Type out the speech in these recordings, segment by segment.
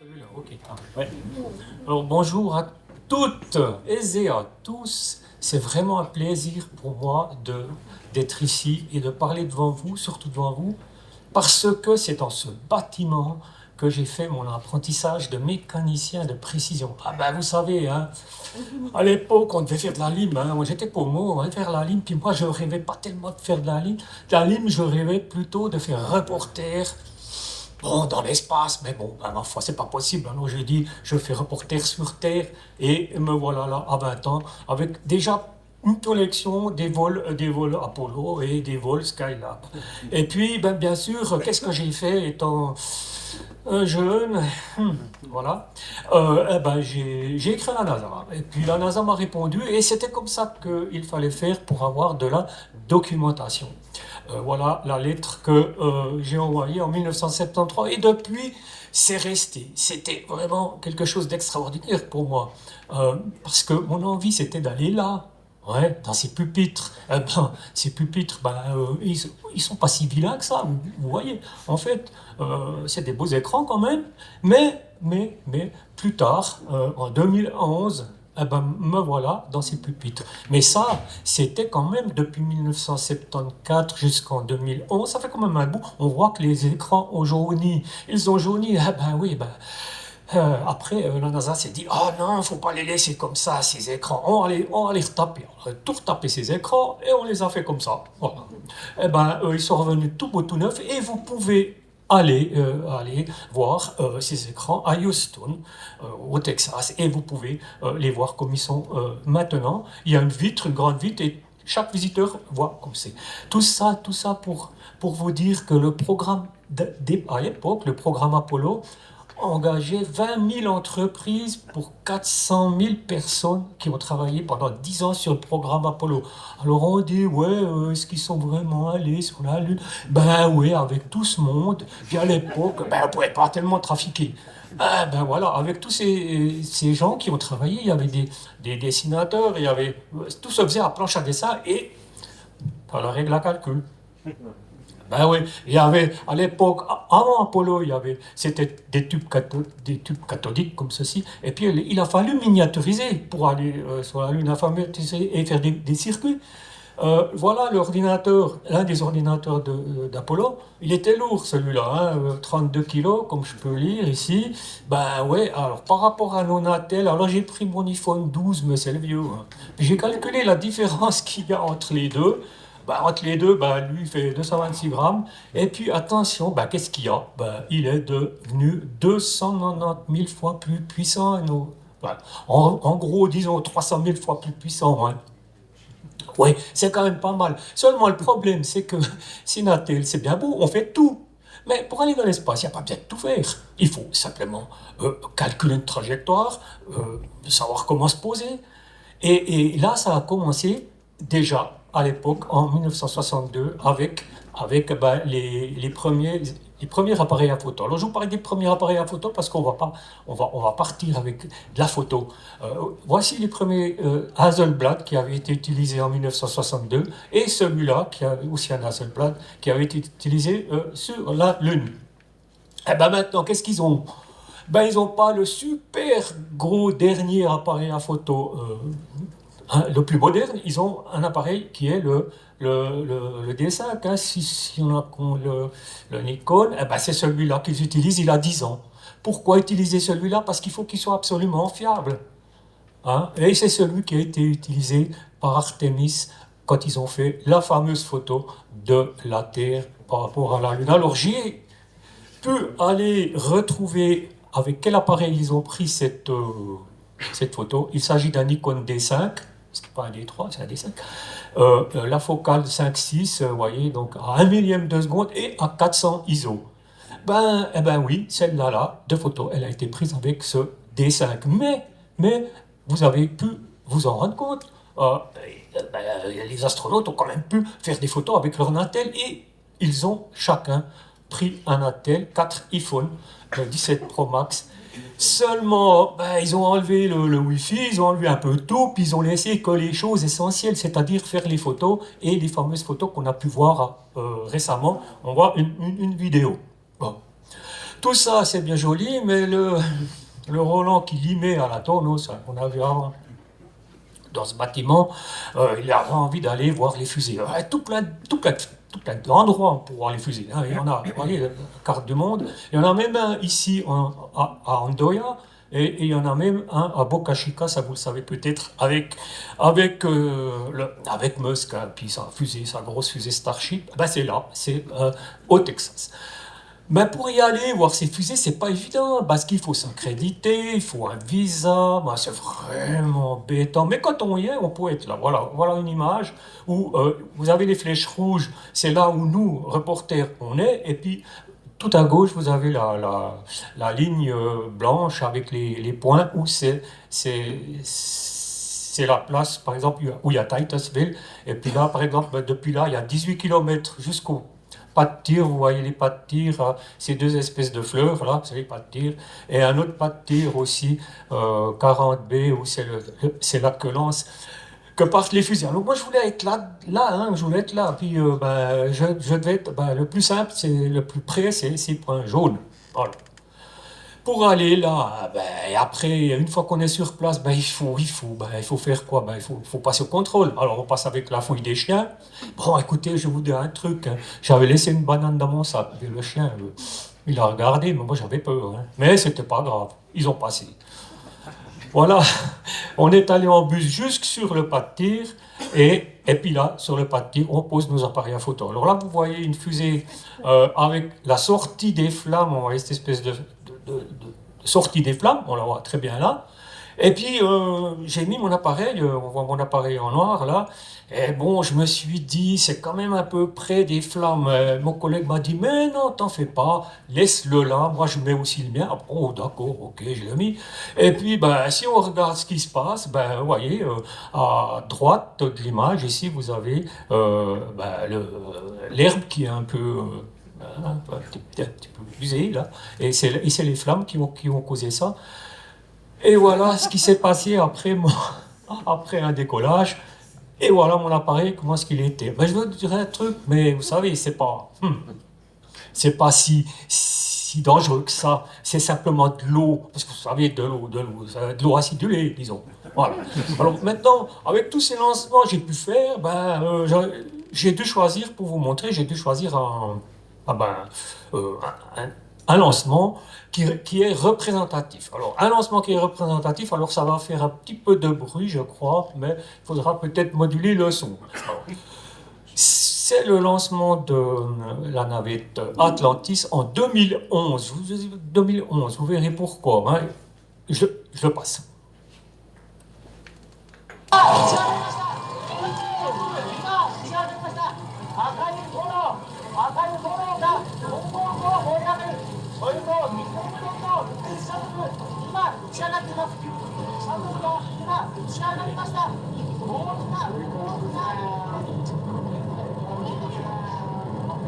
Celui-là, ok. Ouais. Alors bonjour à toutes et à tous. C'est vraiment un plaisir pour moi d'être ici et de parler devant vous, surtout devant vous, parce que c'est dans ce bâtiment que j'ai fait mon apprentissage de mécanicien de précision. Ah ben vous savez, hein, à l'époque on devait faire de la lime, hein. Moi j'étais paumé, on devait faire de la lime, puis moi je rêvais pas tellement de faire de la lime. De la lime, je rêvais plutôt de faire reporter. Bon, dans l'espace, mais bon, ben, ma foi, c'est pas possible. Alors j'ai dit, je fais reporter sur Terre, et me voilà là, à 20 ans, avec déjà une collection des vols Apollo et des vols Skylab. Et puis, ben, bien sûr, qu'est-ce que j'ai fait étant un jeune, voilà, eh ben, j'ai écrit à la NASA. Et puis la NASA m'a répondu, et c'était comme ça qu'il fallait faire pour avoir de la documentation. Voilà la lettre que j'ai envoyée en 1973. Et depuis, c'est resté. C'était vraiment quelque chose d'extraordinaire pour moi. Parce que mon envie, c'était d'aller là. Ouais, dans ces pupitres. Eh ben, ces pupitres, ben, ils sont pas si vilains que ça, vous voyez. En fait, c'est des beaux écrans quand même. Mais plus tard, en 2011, eh ben, me voilà dans ces pupitres. Mais ça, c'était quand même depuis 1974 jusqu'en 2011. Ça fait quand même un bout. On voit que les écrans ont jauni. Ils ont jauni. Ah ben oui, ben, après, la NASA s'est dit, ah non, faut pas les laisser comme ça, ces écrans. On va les retaper. On a tout retapé ces écrans et on les a fait comme ça. Voilà. Eh ben, ils sont revenus tout beau, tout neuf, et vous pouvez aller voir ces écrans à Houston, au Texas, et vous pouvez les voir comme ils sont maintenant. Il y a une vitre, une grande vitre, et chaque visiteur voit comme c'est. Tout ça pour vous dire que le programme, à l'époque, le programme Apollo, engagé 20 000 entreprises pour 400 000 personnes qui ont travaillé pendant 10 ans sur le programme Apollo. Alors on dit, ouais, est-ce qu'ils sont vraiment allés sur la Lune? Ben oui, avec tout ce monde. Puis à l'époque, ben, on ne pouvait pas tellement trafiquer. Ah, ben voilà, avec tous ces gens qui ont travaillé, il y avait des dessinateurs, il y avait, tout se faisait à planche à dessin et par la règle à calcul. Ben oui, il y avait, à l'époque, avant Apollo, c'était des tubes cathodiques comme ceci, et puis il a fallu miniaturiser pour aller sur la Lune, il a fallu miniaturiser et faire des circuits. Voilà l'ordinateur, l'un des ordinateurs d'Apollo, il était lourd celui-là, hein, 32 kilos, comme je peux lire ici. Ben ouais, alors par rapport à Nonatel, alors j'ai pris mon iPhone 12, mais c'est le vieux, hein. J'ai calculé la différence qu'il y a entre les deux. Ben, entre les deux, ben, lui il fait 226 grammes. Et puis attention, ben, qu'est-ce qu'il y a? Ben, il est devenu 290 000 fois plus puissant. Ben, en gros, disons 300 000 fois plus puissant, hein. Oui, c'est quand même pas mal. Seulement, le problème, c'est que Sinatel, c'est bien beau, on fait tout. Mais pour aller dans l'espace, il n'y a pas besoin de tout faire. Il faut simplement calculer une trajectoire, savoir comment se poser. Et là, ça a commencé déjà à l'époque, en 1962, avec ben, les premiers appareils à photo. Alors je vous parlais des premiers appareils à photo parce qu'on va pas, on va partir avec de la photo. Voici les premiers Hasselblad qui avaient été utilisés en 1962, et celui-là, qui avait aussi un Hasselblad, qui avait été utilisé sur la Lune. Et ben maintenant, qu'est-ce qu'ils ont? Ben, ils n'ont pas le super gros dernier appareil à photo le plus moderne. Ils ont un appareil qui est le D5. Hein. Si on a le Nikon, eh ben c'est celui-là qu'ils utilisent, il a 10 ans. Pourquoi utiliser celui-là? Parce qu'il faut qu'il soit absolument fiable. Hein. Et c'est celui qui a été utilisé par Artemis quand ils ont fait la fameuse photo de la Terre par rapport à la Lune. Alors j'ai pu aller retrouver avec quel appareil ils ont pris cette photo. Il s'agit d'un Nikon D5, c'est pas un D3, c'est un D5. La focale 5.6, vous voyez, donc à 1 millième de seconde et à 400 ISO. Eh ben oui, celle-là, de photo, elle a été prise avec ce D5. Mais vous avez pu vous en rendre compte. Les astronautes ont quand même pu faire des photos avec leur Natel, et ils ont chacun pris un Natel, 4 iPhone 17 Pro Max. Seulement, ben, ils ont enlevé le Wi-Fi, ils ont enlevé un peu tout, puis ils ont laissé que les choses essentielles, c'est-à-dire faire les photos, et les fameuses photos qu'on a pu voir récemment. On voit une vidéo. Bon. Tout ça, c'est bien joli, mais le Roland qui limait à la Tornos, qu'on a vu avant, dans ce bâtiment, il avait envie d'aller voir les fusées. Tout plein d'endroits pour voir les fusées. Hein. Il y en a, vous voyez, la carte du monde. Il y en a même un ici à Andoya, et il y en a même un à Boca Chica, ça vous le savez peut-être, avec Musk, hein, puis sa fusée, sa grosse fusée Starship. Ben c'est là, c'est au Texas. Mais pour y aller, voir ces fusées, c'est pas évident, parce qu'il faut s'accréditer, il faut un visa, ben, c'est vraiment embêtant. Mais quand on y est, on peut être là. Voilà, voilà une image où vous avez les flèches rouges, c'est là où nous, reporters, on est, et puis tout à gauche, vous avez la ligne blanche avec les points où c'est la place, par exemple, où il y a Titusville. Et puis là, par exemple, ben, depuis là, il y a 18 kilomètres jusqu'au pas de tir, vous voyez les pas de tir, ces deux espèces de fleurs là, c'est les pas de tir, et un autre pas de tir aussi, 40B, où c'est là que partent les fusils. Alors moi je voulais être là, hein, je voulais être là, puis ben, je devais être, ben, le plus simple, c'est le plus près, c'est ces points jaunes. Voilà. Pour aller là, ben, et après, une fois qu'on est sur place, ben, il faut faire quoi? Ben, il faut passer au contrôle. Alors, on passe avec la fouille des chiens. Bon, écoutez, je vous dis un truc, hein. J'avais laissé une banane dans mon sac. Et le chien, il a regardé, mais moi, j'avais peur, hein. Mais c'était pas grave. Ils ont passé. Voilà, on est allé en bus jusque sur le pas de tir, et puis là, sur le pas de tir, on pose nos appareils à photo. Alors là, vous voyez une fusée avec la sortie des flammes, on voit cette espèce de sortie des flammes, on la voit très bien là. Et puis, j'ai mis mon appareil, on voit mon appareil en noir là, et bon, je me suis dit, c'est quand même un peu près des flammes. Mon collègue m'a dit, mais non, t'en fais pas, laisse-le là, moi je mets aussi le mien. Ah, bon, d'accord, ok, je l'ai mis. Et puis, ben, si on regarde ce qui se passe, ben, vous voyez, à droite de l'image, ici, vous avez ben, l'herbe qui est un peu... un petit peu usée là, et c'est les flammes qui ont causé ça. Et voilà ce qui s'est passé après un décollage. Et voilà mon appareil, comment est-ce qu'il était. Ben, je veux dire un truc, mais vous savez, c'est pas si dangereux que ça. C'est simplement de l'eau. Parce que vous savez, de l'eau acidulée, disons. Voilà. Alors maintenant, avec tous ces lancements que j'ai pu faire, ben, j'ai dû choisir, pour vous montrer, j'ai dû choisir ah ben, euh, un, un lancement qui est représentatif. Alors, un lancement qui est représentatif, alors ça va faire un petit peu de bruit, je crois, mais il faudra peut-être moduler le son. Alors, c'est le lancement de la navette Atlantis en 2011. 2011, vous verrez pourquoi. Hein. Je le passe.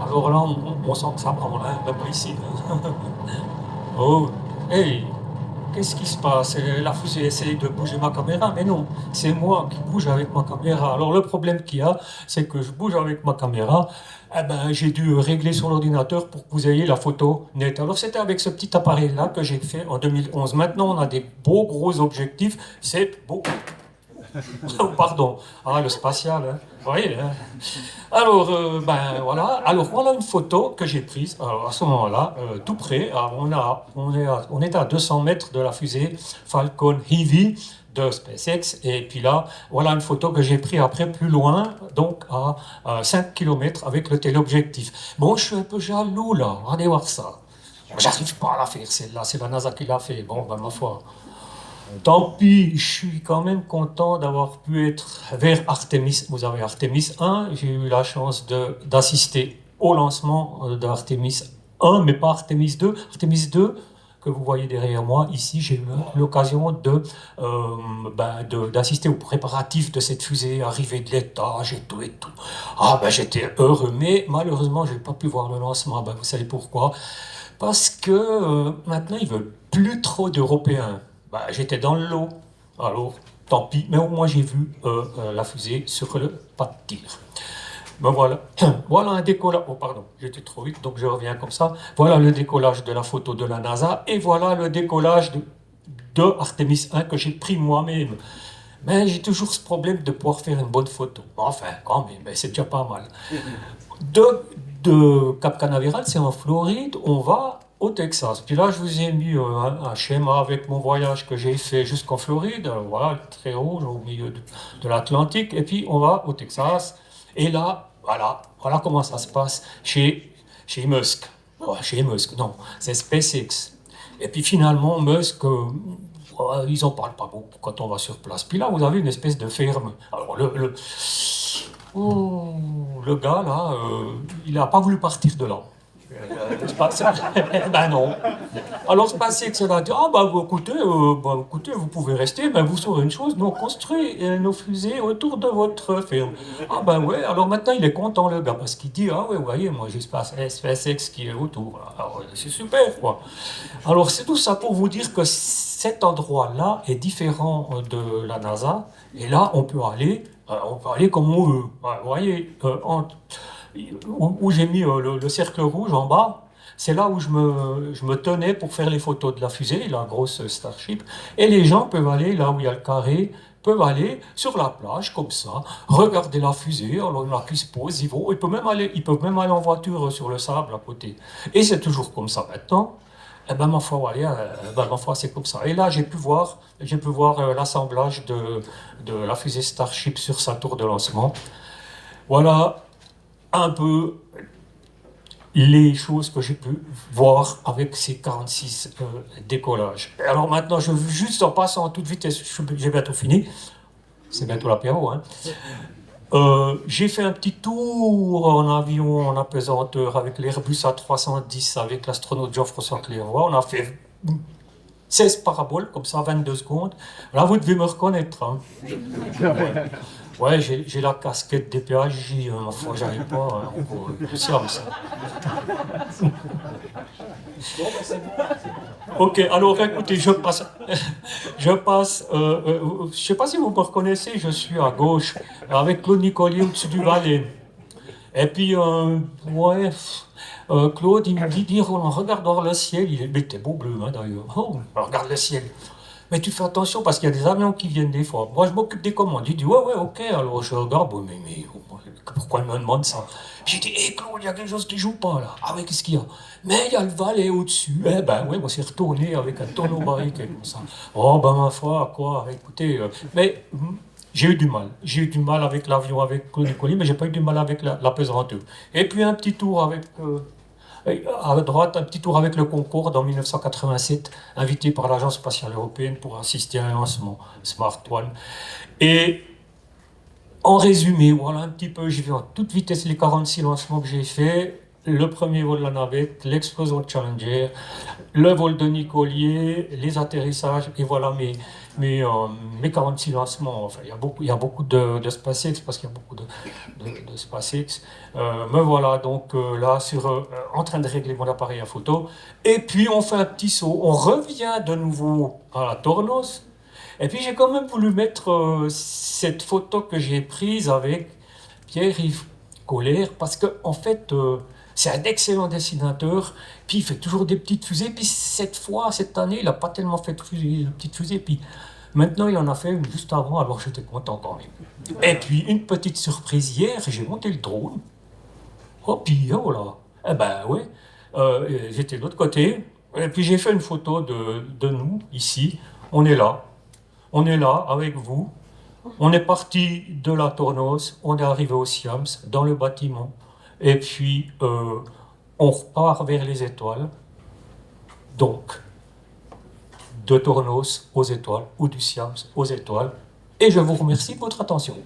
Alors là, on sent que ça prend, hein, même pas ici. Oh, hey, qu'est-ce qui se passe? La fusée essaye de bouger ma caméra, mais non, c'est moi qui bouge avec ma caméra. Alors le problème qu'il y a, c'est que je bouge avec ma caméra, eh ben, j'ai dû régler sur l'ordinateur pour que vous ayez la photo nette. Alors c'était avec ce petit appareil-là que j'ai fait en 2011. Maintenant, on a des beaux gros objectifs, c'est beau. Oh, pardon, ah, le spatial, hein. Vous voyez, hein. Alors, ben voilà. Alors voilà une photo que j'ai prise. Alors, à ce moment-là, tout près. Alors, on est à 200 mètres de la fusée Falcon Heavy de SpaceX. Et puis là, voilà une photo que j'ai prise après plus loin, donc à 5 km avec le téléobjectif. Bon, je suis un peu jaloux là. Allez voir ça. J'arrive pas à la faire celle-là. C'est la NASA qui l'a fait. Bon, ben ma foi. Tant pis, je suis quand même content d'avoir pu être vers Artemis. Vous avez Artemis 1, j'ai eu la chance d'assister au lancement d'Artemis 1, mais pas Artemis 2. Artemis 2, que vous voyez derrière moi, ici, j'ai eu l'occasion d'assister aux préparatifs de cette fusée, arrivée de l'étage et tout et tout. Ah ben j'étais heureux, mais malheureusement, je n'ai pas pu voir le lancement. Ben, vous savez pourquoi? Parce que maintenant, ils veulent plus trop d'Européens. Bah, j'étais dans le lot, alors tant pis, mais au moins j'ai vu la fusée sur le pas de tir. Ben voilà, voilà un décollage. Oh pardon, j'étais trop vite, donc je reviens comme ça. Voilà le décollage de la photo de la NASA et voilà le décollage de Artemis 1 que j'ai pris moi-même. Mais j'ai toujours ce problème de pouvoir faire une bonne photo. Enfin, quand même, mais c'est déjà pas mal. De, de Cap Canaveral, c'est en Floride, on va au Texas. Puis là, je vous ai mis un schéma avec mon voyage que j'ai fait jusqu'en Floride. Voilà, le trait rouge au milieu de l'Atlantique. Et puis, on va au Texas. Et là, voilà comment ça se passe chez Musk. Chez Musk, non, c'est SpaceX. Et puis finalement, Musk, ils en parlent pas beaucoup quand on va sur place. Puis là, vous avez une espèce de ferme. Alors, oh, le gars, là, il n'a pas voulu partir de là. Ben non. Alors SpaceX a dit, ah écoutez, vous pouvez rester, ben vous saurez une chose, nous on construit nos fusées autour de votre ferme. Ah ben ouais, alors maintenant il est content le gars, parce qu'il dit, ah ouais, vous voyez, moi j'ai SpaceX qui est autour. Alors c'est super, quoi. Alors c'est tout ça pour vous dire que cet endroit-là est différent de la NASA, et là on peut aller comme on veut. Vous voyez, où j'ai mis le cercle rouge en bas, c'est là où je me tenais pour faire les photos de la fusée, la grosse Starship. Et les gens peuvent aller là où il y a le carré, peuvent aller sur la plage comme ça, regarder la fusée, alors il y en a qui se posent, ils peuvent même aller en voiture sur le sable à côté. Et c'est toujours comme ça maintenant. Eh ben, ma foi, ouais, ma foi, c'est comme ça. Et là, j'ai pu voir l'assemblage de la fusée Starship sur sa tour de lancement. Voilà un peu les choses que j'ai pu voir avec ces 46 décollages. Et alors maintenant, je veux juste en passant à toute vitesse, j'ai bientôt fini, c'est bientôt l'apéro, hein. J'ai fait un petit tour en avion, en apesanteur, avec l'Airbus A310, avec l'astronaute Jean-François Clairvoy. On a fait 16 paraboles, comme ça, 22 secondes. Là, vous devez me reconnaître, hein. Ouais, j'ai la casquette des PHJ, ma foi, j'arrive pas, hein, c'est comme ça. Ok, alors écoutez, je sais pas si vous me reconnaissez, je suis à gauche, avec Claude Nicolier au-dessus du Valais. Et puis, ouais, Claude, il me dit, Roland, regarde dans le ciel, mais t'es beau bleu, hein, d'ailleurs. Oh, regarde le ciel. Mais tu fais attention parce qu'il y a des avions qui viennent des fois. Moi, je m'occupe des commandes. Il dit, ouais, ok. Alors je regarde, bon, mais pourquoi il me demande ça? J'ai dit, hé Claude, il y a quelque chose qui joue pas là. Ah ouais, qu'est-ce qu'il y a? Mais il y a le Valais au-dessus. Eh ben, ouais, moi, c'est retourné avec un tonneau barriqué comme ça. Oh, ben, ma foi, quoi, écoutez. Mais j'ai eu du mal. J'ai eu du mal avec l'avion, avec Claude Nicolas, mais j'ai pas eu du mal avec la pesanteur. Et puis, un petit tour avec. À droite, un petit tour avec le Concorde en 1987, invité par l'Agence spatiale européenne pour assister à un lancement Smart One. Et en résumé, voilà un petit peu, j'ai vu en toute vitesse les 46 lancements que j'ai faits, le premier vol de la navette, l'explosion de Challenger, le vol de Nicolier, les atterrissages, et voilà mes 46 lancements. Enfin, il y a beaucoup de SpaceX, parce qu'il y a beaucoup de SpaceX. Me voilà donc là, en train de régler mon appareil à photo. Et puis, on fait un petit saut. On revient de nouveau à la Tornos. Et puis, j'ai quand même voulu mettre cette photo que j'ai prise avec Pierre-Yves Colère, parce que en fait, c'est un excellent dessinateur, puis il fait toujours des petites fusées, puis cette année, il n'a pas tellement fait de petites fusées, puis maintenant il en a fait une juste avant, alors j'étais content quand même. Et puis une petite surprise hier, j'ai monté le drone, oh puis oh là, eh ben ouais, j'étais de l'autre côté, et puis j'ai fait une photo de nous, ici, on est là, on est là avec vous. On est parti de la Tornos, on est arrivé au Siams, dans le bâtiment, et puis on repart vers les étoiles. Donc, de Tornos aux étoiles, ou du Siams aux étoiles. Et je vous remercie de votre attention.